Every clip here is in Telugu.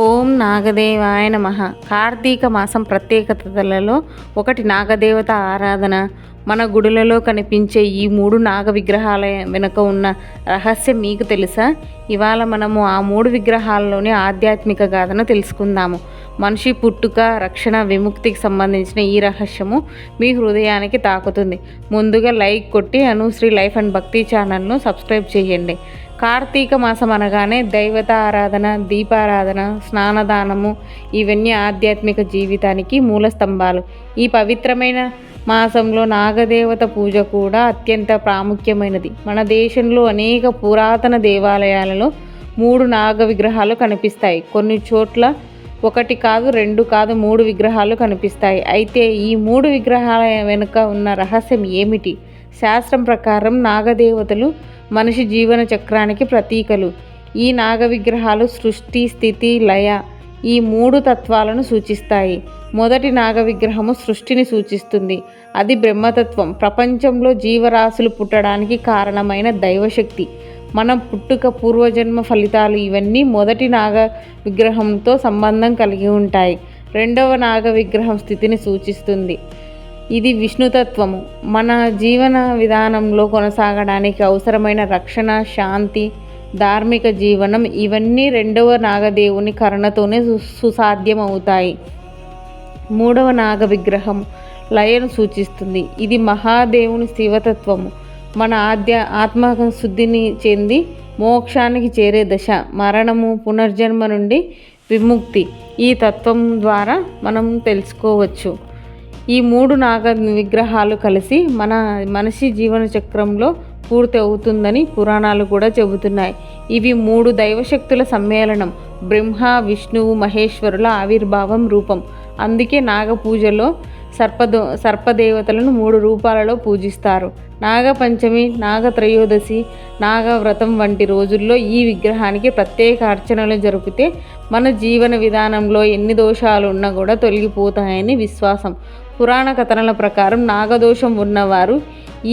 ఓం నాగదేవాయ నమః. కార్తీక మాసం ప్రత్యేకతలలో ఒకటి నాగదేవత ఆరాధన. మన గుడులలో కనిపించే ఈ 3 నాగ విగ్రహాల వెనుక ఉన్న రహస్యం మీకు తెలుసా? ఇవాళ మనము ఆ 3 విగ్రహాలలోని ఆధ్యాత్మిక గాథను తెలుసుకుందాము. మనిషి పుట్టుక, రక్షణ, విముక్తికి సంబంధించిన ఈ రహస్యము మీ హృదయానికి తాకుతుంది. ముందుగా లైక్ కొట్టి అనుశ్రీ లైఫ్ అండ్ భక్తి ఛానల్ను సబ్స్క్రైబ్ చేయండి. కార్తీక మాసం అనగానే దైవత ఆరాధన, దీపారాధన, స్నానదానము ఇవన్నీ ఆధ్యాత్మిక జీవితానికి మూల స్తంభాలు. ఈ పవిత్రమైన మాసంలో నాగదేవత పూజ కూడా అత్యంత ప్రాముఖ్యమైనది. మన దేశంలో అనేక పురాతన దేవాలయాలలో 3 నాగ విగ్రహాలు కనిపిస్తాయి. కొన్ని చోట్ల 1 కాదు, 2 కాదు, 3 విగ్రహాలు కనిపిస్తాయి. అయితే ఈ 3 విగ్రహాల వెనుక ఉన్న రహస్యం ఏమిటి? శాస్త్రం ప్రకారం నాగదేవతలు మనిషి జీవన చక్రానికి ప్రతీకలు. ఈ నాగ విగ్రహాలు సృష్టి, స్థితి, లయ ఈ 3 తత్వాలను సూచిస్తాయి. మొదటి నాగ విగ్రహము సృష్టిని సూచిస్తుంది. అది బ్రహ్మతత్వం, ప్రపంచంలో జీవరాశులు పుట్టడానికి కారణమైన దైవశక్తి. మనం పుట్టుక, పూర్వజన్మ ఫలితాలు ఇవన్నీ మొదటి నాగ విగ్రహంతో సంబంధం కలిగి ఉంటాయి. రెండవ నాగ విగ్రహం స్థితిని సూచిస్తుంది. ఇది విష్ణుతత్వము, మన జీవన విధానంలో కొనసాగడానికి అవసరమైన రక్షణ, శాంతి, ధార్మిక జీవనం ఇవన్నీ రెండవ నాగదేవుని కరుణతోనే సుసాధ్యమవుతాయి. మూడవ నాగ విగ్రహం లయను సూచిస్తుంది. ఇది మహాదేవుని శివతత్వము, మన ఆత్మశుద్ధిని చెంది మోక్షానికి చేరే దశ, మరణము, పునర్జన్మ నుండి విముక్తి ఈ తత్వం ద్వారా మనం తెలుసుకోవచ్చు. ఈ 3 నాగ విగ్రహాలు కలిసి మన మనిషి జీవన చక్రంలో పూర్తి అవుతుందని పురాణాలు కూడా చెబుతున్నాయి. ఇవి 3 దైవశక్తుల సమ్మేళనం, బ్రహ్మ, విష్ణువు, మహేశ్వరుల ఆవిర్భావం రూపం. అందుకే నాగ పూజలో సర్పదేవతలను 3 రూపాలలో పూజిస్తారు. నాగపంచమి, నాగత్రయోదశి, నాగవ్రతం వంటి రోజుల్లో ఈ విగ్రహానికి ప్రత్యేక అర్చనలు జరిపితే మన జీవన విధానంలో ఎన్ని దోషాలు ఉన్నా కూడా తొలగిపోతాయని విశ్వాసం. పురాణ కథనాల ప్రకారం నాగదోషం ఉన్నవారు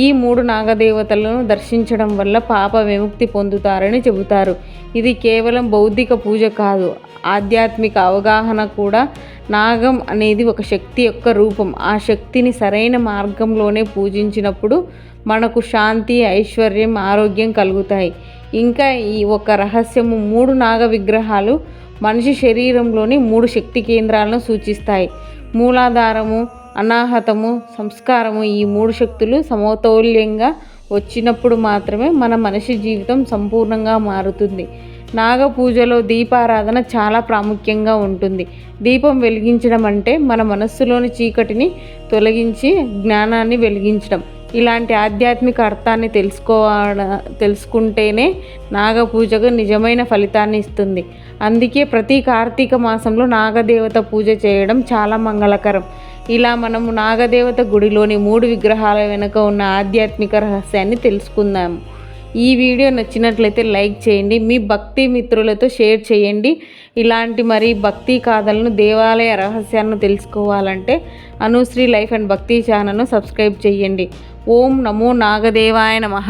ఈ 3 నాగదేవతలను దర్శించడం వల్ల పాప విముక్తి పొందుతారని చెబుతారు. ఇది కేవలం బౌద్ధిక పూజ కాదు, ఆధ్యాత్మిక అవగాహన కూడా. నాగం అనేది ఒక శక్తి యొక్క రూపం. ఆ శక్తిని సరైన మార్గంలోనే పూజించినప్పుడు మనకు శాంతి, ఐశ్వర్యం, ఆరోగ్యం కలుగుతాయి. ఇంకా ఈ ఒక రహస్యము, 3 నాగ విగ్రహాలు మనిషి శరీరంలోని 3 శక్తి కేంద్రాలను సూచిస్తాయి. మూలాధారము, అనాహతము, సంస్కారము ఈ 3 శక్తులు సమతౌల్యంగా వచ్చినప్పుడు మాత్రమే మన మనిషి జీవితం సంపూర్ణంగా మారుతుంది. నాగ పూజలో దీపారాధన చాలా ప్రాముఖ్యంగా ఉంటుంది. దీపం వెలిగించడం అంటే మన మనస్సులోని చీకటిని తొలగించి జ్ఞానాన్ని వెలిగించడం. ఇలాంటి ఆధ్యాత్మిక అర్థాన్ని తెలుసుకుంటేనే నాగ పూజకు నిజమైన ఫలితాన్ని ఇస్తుంది. అందుకే ప్రతి కార్తీక మాసంలో నాగదేవత పూజ చేయడం చాలా మంగళకరం. ఇలా మనము నాగదేవత గుడిలోని 3 విగ్రహాల వెనుక ఉన్న ఆధ్యాత్మిక రహస్యాన్ని తెలుసుకుందాము. ఈ వీడియో నచ్చినట్లయితే లైక్ చేయండి, మీ భక్తి మిత్రులతో షేర్ చేయండి. ఇలాంటి భక్తి కథలను, దేవాలయ రహస్యాలను తెలుసుకోవాలంటే అనుశ్రీ లైఫ్ అండ్ భక్తి ఛానల్ను సబ్స్క్రైబ్ చేయండి. ఓం నమో నాగదేవాయ నమః.